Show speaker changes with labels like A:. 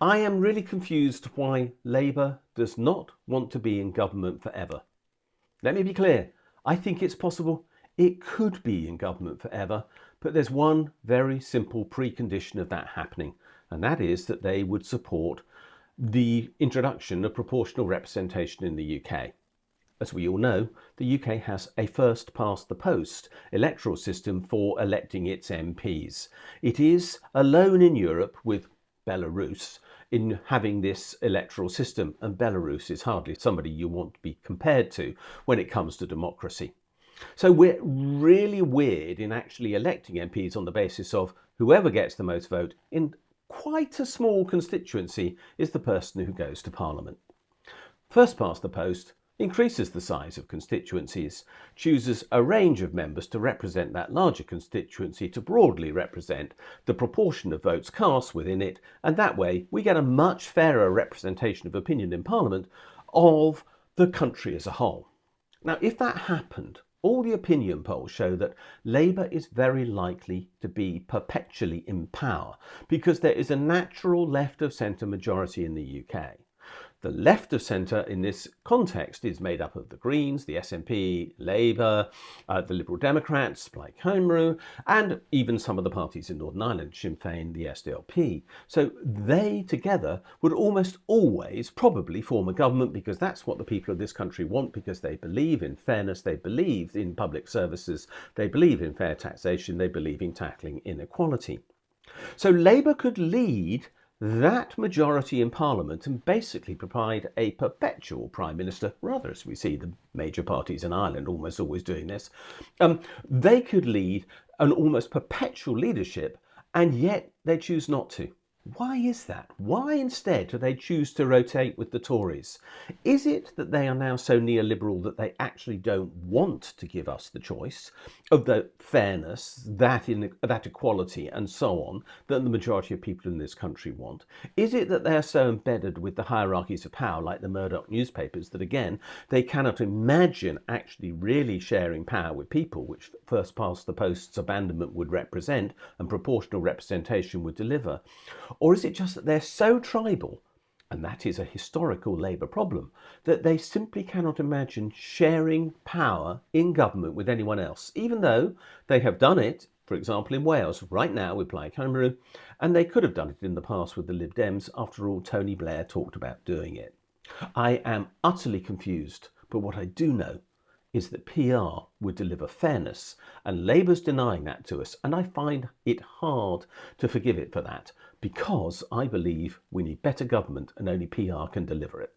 A: I am really confused why Labour does not want to be in government forever. Let me be clear, I think it's possible it could be in government forever, but there's one very simple precondition of that happening, and that is that they would support the introduction of proportional representation in the UK. As we all know, the UK has a first-past-the-post electoral system for electing its MPs. It is alone in Europe, with Belarus, in having this electoral system, and Belarus is hardly somebody you want to be compared to when it comes to democracy. So we're really weird in actually electing MPs on the basis of whoever gets the most vote in quite a small constituency is the person who goes to Parliament. First past the post increases the size of constituencies, chooses a range of members to represent that larger constituency to broadly represent the proportion of votes cast within it, and that way we get a much fairer representation of opinion in Parliament of the country as a whole. Now, if that happened, all the opinion polls show that Labour is very likely to be perpetually in power because there is a natural left of centre majority in the UK. The left of centre in this context is made up of the Greens, the SNP, Labour, the Liberal Democrats like Home Rule, and even some of the parties in Northern Ireland, Sinn Féin, the SDLP. So they together would almost always probably form a government because that's what the people of this country want, because they believe in fairness, they believe in public services, they believe in fair taxation, they believe in tackling inequality. So Labour could lead that majority in Parliament and basically provide a perpetual Prime Minister, rather as we see the major parties in Ireland almost always doing this. They could lead an almost perpetual leadership, and yet they choose not to. Why is that? Why instead do they choose to rotate with the Tories? Is it that they are now so neoliberal that they actually don't want to give us the choice of the fairness, that equality and so on that the majority of people in this country want? Is it that they are so embedded with the hierarchies of power like the Murdoch newspapers that again they cannot imagine actually really sharing power with people, which first past the post's abandonment would represent and proportional representation would deliver? Or is it just that they're so tribal, and that is a historical Labour problem, that they simply cannot imagine sharing power in government with anyone else, even though they have done it, for example, in Wales, right now with Plaid Cymru, and they could have done it in the past with the Lib Dems. After all, Tony Blair talked about doing it. I am utterly confused, but what I do know is that PR would deliver fairness, and Labour's denying that to us, and I find it hard to forgive it for that, because I believe we need better government and only PR can deliver it.